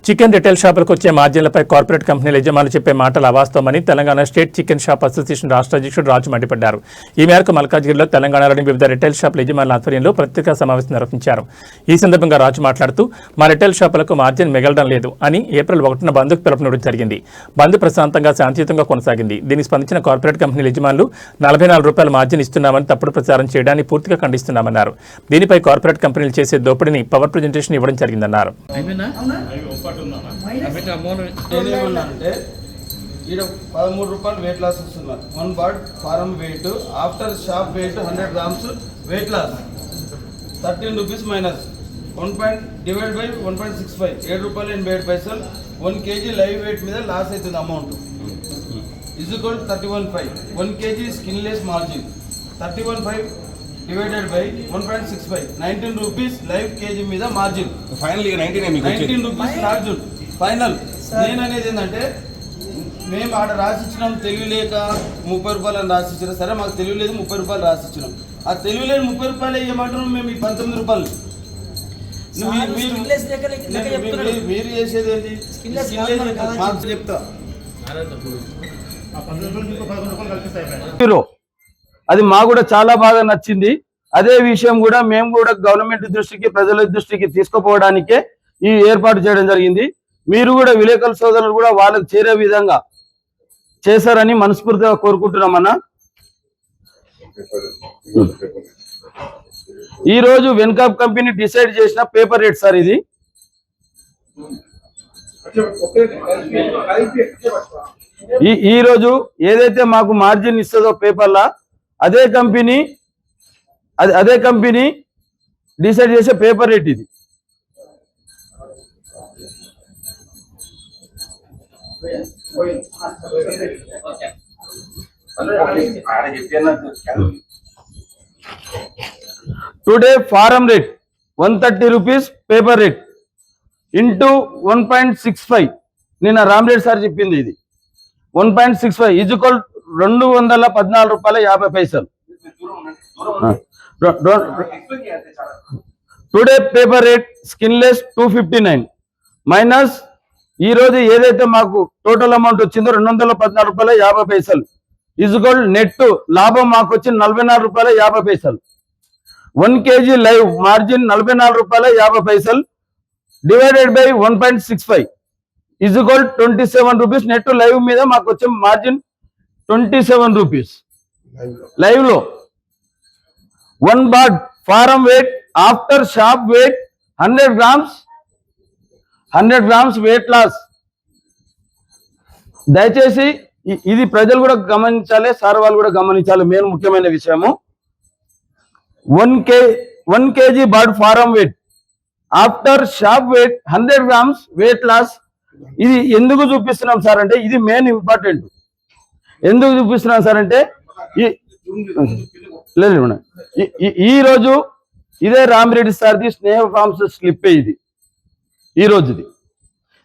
Chicken retail షాపులకు వచ్చే మార్జిన్లపై corporate కంపెనీల యజమానులు చెప్పే మాటలు అవాస్తవమని Telangana state chicken shop association రాష్ట్ర అధ్యక్షుడు రాజు మండిపడ్డారు. ఈ మేరకు మల్కాజ్గిరిలో తెలంగాణలోని వివిధ రిటైల్ షాపుల యజమానుల ఆధ్వర్యంలో పత్రికా సమావేశం నిర్వహించారు. ఈ సందర్భంగా రాజు మాట్లాడుతూ మా రిటైల్ షాపులకు మార్జిన్ మిగలడం లేదు అని ఏప్రిల్ 1న బంద్కు పిలుపునివ్వడం జరిగింది. బంద్ ప్రశాంతంగా శాంతియుతంగా కొనసాగింది. దీనికి స్పందించిన కార్పొరేట్ కంపెనీల యజమానులు ₹44 మార్జిన్ ఇస్తున్నామని తప్పుడు ప్రచారం చేయడాన్ని పూర్తిగా ఖండిస్తున్నామన్నారు. దీనిపై కార్పొరేట్ కంపెనీలు చేసే దోపిడీని పవర్ ప్రజెంటేషన్ ఇవ్వడం జరిగిందన్నారు. అంటే ఈడ ₹13 వెయిట్ లాస్ వస్తున్నారు. 1 bird farm weight after shop weight 100 grams weight loss ₹13 minus 1 divide by 1.65 ₹7.87 1 kg live weight మీద లాస్ అవుతుంది amount is equal 31.5 1 kg skinless margin 31.5 divided by 1.65 ₹19 live kg మీద మార్జిన్ ఫైనల్ ₹19 మార్జిన్ ఫైనల్. నేను అనేది ఏంటంటే మేము ఆడ రాసిచ్చినాం తెలివిలేక ₹30 అని రాసిచ్చినాం. సరే మాకు తెలియలేదు ₹30 రాసిచ్చినాం. ఆ తెలివిలేని ₹30 ఇవ్వమంటున్నాం మేము ఈ ₹19. మీరు చేసేది ఏంటి మాకు చెప్తా. అది మాకు కూడా చాలా బాగా నచ్చింది. అదే విషయం కూడా మేము కూడా గవర్నమెంట్ దృష్టికి ప్రజల దృష్టికి తీసుకుపోవడానికే ఈ ఏర్పాటు చేయడం జరిగింది. మీరు కూడా విలేకరుల సోదరులు కూడా వాళ్ళకి చేరే విధంగా చేశారని మనస్ఫూర్తిగా కోరుకుంటున్నామన్నా. ఈ రోజు వెన్కాప్ కంపెనీ డిసైడ్ చేసిన పేపర్ రేట్ సార్ ఇది. ఈ రోజు ఏదైతే మాకు మార్జిన్ ఇస్తుందో పేపర్లా అదే కంపెనీ డిసైడ్ చేసే పేపర్ రేట్ ఇది. Today farm rate ₹130 paper rate into 1.65 నిన్న రామ్రేడ్ సార్ చెప్పింది ఇది 1.65 is equal ₹214.50. Today paper rate skinless 259 minus ఈ రోజు ఏదైతే మాకు టోటల్ అమౌంట్ వచ్చిందో ₹214.50 ఈజ్ ఈక్వల్ నెట్ లాభం మాకు వచ్చింది ₹44.50. 1 kg live margin ₹44.50 divided by 1.65 is equal ₹27. Net live మీద మాకు వచ్చే మార్జిన్ ₹27 లైవ్ లో. 1 bird farm weight after shop weight 100 grams weight loss. దయచేసి ఇది ప్రజలు కూడా గమనించాలి, సార్ వాళ్ళు కూడా గమనించాలి. మెయిన్ ముఖ్యమైన విషయము 1 kg bird farm weight after shop weight 100 grams weight loss. ఇది ఎందుకు చూపిస్తున్నాం సార్ అంటే ఇది మెయిన్ ఇంపార్టెంట్. ఎందుకు చూపిస్తున్నాం సార్ అంటే లేదు ఈ రోజు ఇదే రామిరెడ్డి సార్ది స్నేహ ఫార్మ్స్ స్లిప్ ఇది ఈ రోజుది.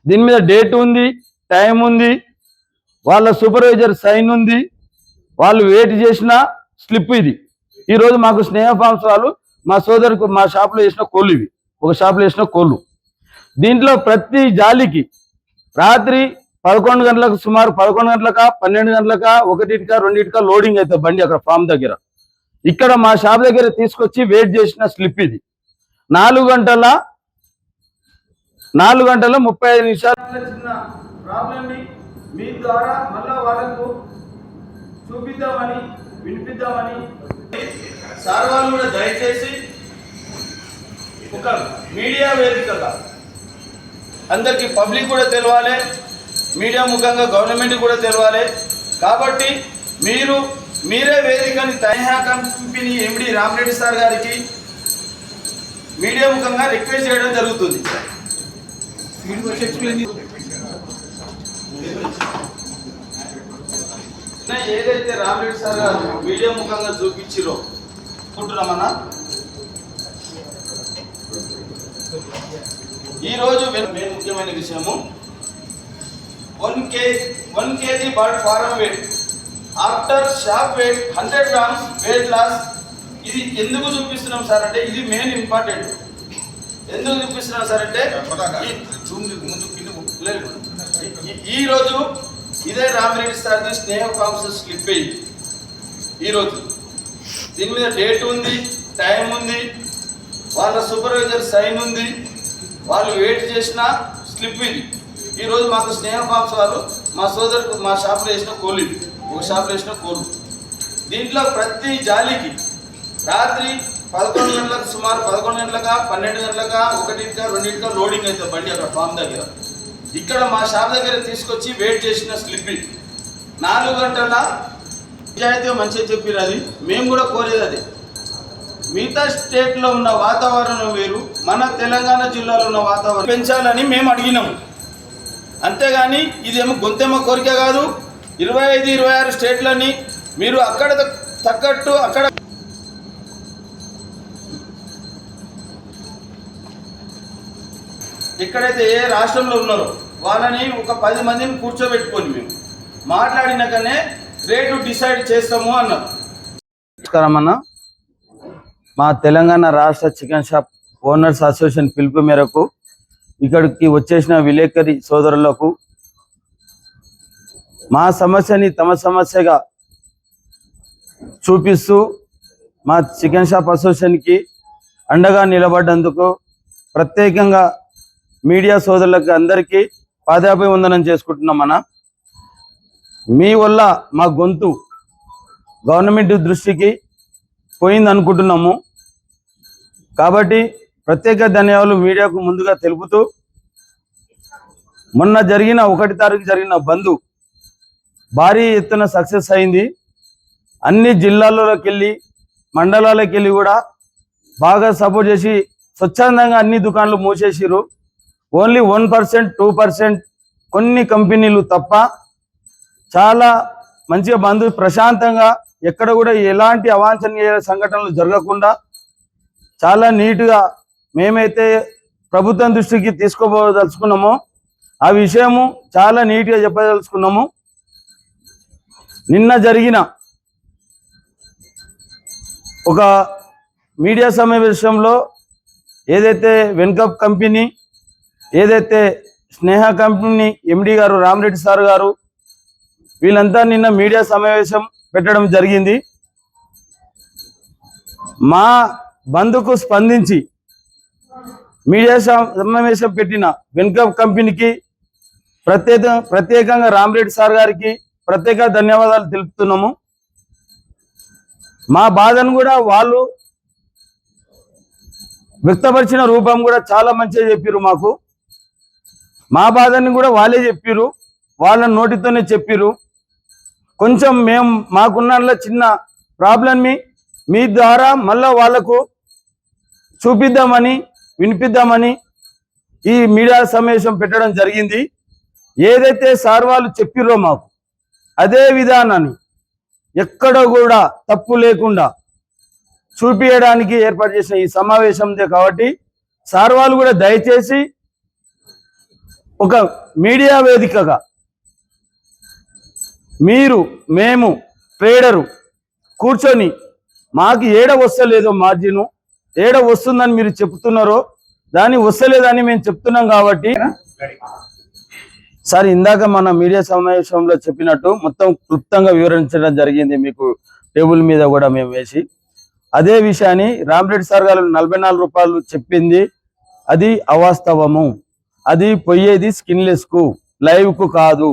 దీని మీద డేట్ ఉంది, టైం ఉంది, వాళ్ళ సూపర్వైజర్ సైన్ ఉంది, వాళ్ళు వెయిట్ చేసిన స్లిప్ ఇది. ఈరోజు మాకు స్నేహ ఫార్మ్స్ వాళ్ళు మా సోదరుకు మా షాప్లో వేసిన కోళ్ళు ఇవి, ఒక షాప్లో వేసిన కోళ్ళు. దీంట్లో ప్రతి జాలికి రాత్రి 11 గంటలకు సుమారు 11 గంటలకా 12 గంటలకా 1టికా 2టికా లోడింగ్ అవుతుంది బండి అక్కడ ఫామ్ దగ్గర. ఇక్కడ మా షాప్ దగ్గర తీసుకొచ్చి వెయిట్ చేసిన స్లిప్ ఇది. 4 గంటల 35 నిమిషాలు చిన్న ప్రాబ్లంని మీ ద్వారా మళ్ళా వాళ్ళకు చూపిద్దామని వినిపిద్దామని సార్ వాళ్ళు కూడా దయచేసి ఒక మీడియా వేదికగా అందరికీ పబ్లిక్ కూడా తెలవాలి, మీడియా ముఖంగా గవర్నమెంట్ కూడా తెలవాలి. కాబట్టి మీరే వేదికని తైహా కంపెనీ ఎండి రామిరెడ్డి సార్ గారికి మీడియా ముఖంగా రిక్వెస్ట్ చేయడం జరుగుతుంది. ఏదైతే రామిరెడ్డి సార్ గారు మీడియా ముఖంగా చూపించిరో అనుకుంటున్నామన్నా. ఈ రోజు మెయిన్ ముఖ్యమైన విషయము 1 kg bird farm weight after shop weight 100 grams weight loss. ఇది ఎందుకు చూపిస్తున్నాం సార్ అంటే ఇది మెయిన్ ఇంపార్టెంట్. ఎందుకు చూపిస్తున్నా సార్ అంటే ఈరోజు ఇదే రామిరెడ్డి సార్ది స్నేహ ఫార్మ్స్ స్లిప్ అయ్యింది. ఈరోజు దీని మీద డేట్ ఉంది, టైం ఉంది, వాళ్ళ సూపర్వైజర్ సైన్ ఉంది, వాళ్ళు వెయిట్ చేసిన స్లిప్ ఇది. ఈరోజు మాకు స్నేహ ఫార్మ్స్ వాళ్ళు మా సోదరుకు మా షాప్లో వేసిన కోళ్ళు, ఒక షాప్లో వేసిన కోళ్ళు. దీంట్లో ప్రతి జాలికి రాత్రి 11 గంటలకు, సుమారు 11 గంటలకా, 12 గంటలకా, 1టికా, 2టికా లోడింగ్ అవుతుంది బండి అక్కడ ఫామ్ దగ్గర. ఇక్కడ మా షాప్ దగ్గర తీసుకొచ్చి వెయిట్ చేసిన స్లిప్ ఇది. 4 గంటల నిజాయితీగా మంచిగా చెప్పారు. అది మేము కూడా కోరేది అది. మిగతా స్టేట్లో ఉన్న వాతావరణం వేరు, మన తెలంగాణ జిల్లాలో ఉన్న వాతావరణం పెంచాలని మేము అడిగినాము. అంతేగాని ఇదేమో గొంతెమ్మ కోరిక కాదు. 25, 26 స్టేట్లని మీరు అక్కడ తగ్గట్టు అక్కడ ఎక్కడైతే ఏ రాష్ట్రంలో ఉన్నారో వాళ్ళని ఒక 10 మందిని కూర్చోబెట్టుకొని మేము మాట్లాడినాకనే రేటు డిసైడ్ చేస్తాము అన్నారు. నమస్కారం అన్న. మా తెలంగాణ రాష్ట్ర చికెన్ షాప్ ఓనర్స్ అసోసియేషన్ పిలుపు మేరకు ఇక్కడికి వచ్చేసిన విలేకరి సోదరులకు మా సమస్యని తమ సమస్యగా చూపిస్తూ మా చికెన్ షాప్ అసోసియేషన్కి అండగా నిలబడ్డందుకు ప్రత్యేకంగా మీడియా సోదరులకు అందరికీ పాదాభివందనం చేసుకుంటున్నామన్నా. మీ వల్ల మా గొంతు గవర్నమెంట్ దృష్టికి పోయింది అనుకుంటున్నాము. కాబట్టి ప్రత్యేక ధన్యవాదాలు మీడియాకు ముందుగా తెలుపుతూ, మొన్న జరిగిన 1 తారీఖు జరిగిన బంద్ భారీ ఎత్తున సక్సెస్ అయింది. అన్ని జిల్లాల్లోకి వెళ్ళి మండలాలకు వెళ్ళి కూడా బాగా సపోర్ట్ చేసి స్వచ్ఛందంగా అన్ని దుకాణాలు మూసేసిరు. ఓన్లీ 1%, 2% కొన్ని కంపెనీలు తప్ప చాలా మంచిగా బంద్ ప్రశాంతంగా ఎక్కడ కూడా ఎలాంటి అవాంఛనీయ సంఘటనలు జరగకుండా చాలా నీట్గా మేమైతే ప్రభుత్వం దృష్టికి తీసుకోదలుచుకున్నామో ఆ విషయము చాలా నీట్గా చెప్పదలుచుకున్నాము. నిన్న జరిగిన ఒక మీడియా సమావేశంలో ఏదైతే వెన్కప్ కంపెనీ, ఏదైతే స్నేహ కంపెనీ ఎండి గారు రామిరెడ్డి సార్ గారు వీళ్ళంతా నిన్న మీడియా సమావేశం పెట్టడం జరిగింది. మా బంధుకు స్పందించి మీడియా సమావేశం పెట్టిన వెన్కప్ కంపెనీకి ప్రత్యేకంగా రామిరెడ్డి సార్ గారికి ప్రత్యేక ధన్యవాదాలు తెలుపుతున్నాము. మా బాధను కూడా వాళ్ళు వ్యక్తపరిచిన రూపం కూడా చాలా మంచిగా చెప్పారు. మా బాధని కూడా వాళ్ళే చెప్పారు, వాళ్ళ నోటితోనే చెప్పారు. కొంచెం మేము మాకున్న చిన్న ప్రాబ్లమ్ని మీ ద్వారా మళ్ళీ వాళ్ళకు చూపిద్దామని, వినిపిద్దామని ఈ మీడియా సమావేశం పెట్టడం జరిగింది. ఏదైతే సార్ వాళ్ళు చెప్పిర్రో మాకు అదే విధానాన్ని ఎక్కడ కూడా తప్పు లేకుండా చూపించడానికి ఏర్పాటు చేసిన ఈ సమావేశందే. కాబట్టి సార్ వాళ్ళు కూడా దయచేసి ఒక మీడియా వేదికగా మీరు, మేము, ట్రేడరు కూర్చొని మాకు ఏడ వస్తలేదో మార్జిను ఏడ వస్తుందని మీరు చెప్తున్నారో దాన్ని వస్తలేదని మేము చెప్తున్నాం. కాబట్టి సార్ ఇందాక మన మీడియా సమావేశంలో చెప్పినట్టు మొత్తం క్లుప్తంగా వివరించడం జరిగింది. మీకు టేబుల్ మీద కూడా మేము వేసి అదే విషయాన్ని రామిరెడ్డి సార్ గారు 44 రూపాయలు చెప్పింది అది అవాస్తవము. అది పోయేది స్కిన్లెస్కు, లైవ్కు కాదు.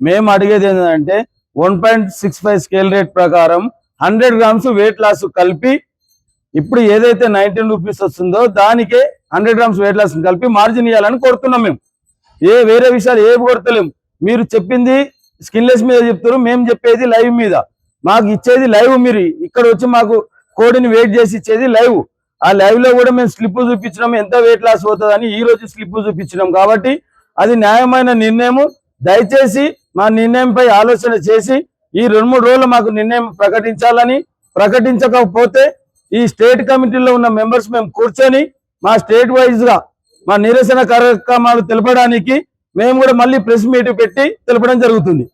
మేము అడిగేది ఏంటంటే 1.65 స్కేల్ రేట్ ప్రకారం 100 గ్రామ్స్ వెయిట్ లాస్ కలిపి ఇప్పుడు ఏదైతే 19 రూపీస్ వస్తుందో దానికే 100 గ్రామ్స్ వెయిట్ లాస్ కలిపి మార్జిన్ ఇవ్వాలని కోరుతున్నాం. మేము వేరే విషయాలు ఏవి కొడతలేము. మీరు చెప్పింది స్కిన్లెస్ మీద చెప్తారు, మేము చెప్పేది లైవ్ మీద. మాకు ఇచ్చేది లైవ్. మీరు ఇక్కడ వచ్చి మాకు కోడిని వెయిట్ చేసి ఇచ్చేది లైవ్. ఆ లైవ్ లో కూడా మేము స్లిప్ చూపించినాం ఎంత వెయిట్ లాస్ అవుతుందని. ఈ రోజు స్లిప్ చూపించినాం. కాబట్టి అది న్యాయమైన నిర్ణయం. దయచేసి మా నిర్ణయంపై ఆలోచన చేసి ఈ 2-3 రోజులు మాకు నిర్ణయం ప్రకటించాలని, ప్రకటించకపోతే ఈ స్టేట్ కమిటీలో ఉన్న మెంబర్స్ మేము కూర్చొని మా స్టేట్ వైజ్ గా మా నిరసన కార్యక్రమాలు తెలపడానికి మేము కూడా మళ్ళీ ప్రెస్ మీట్ పెట్టి తెలపడం జరుగుతుంది.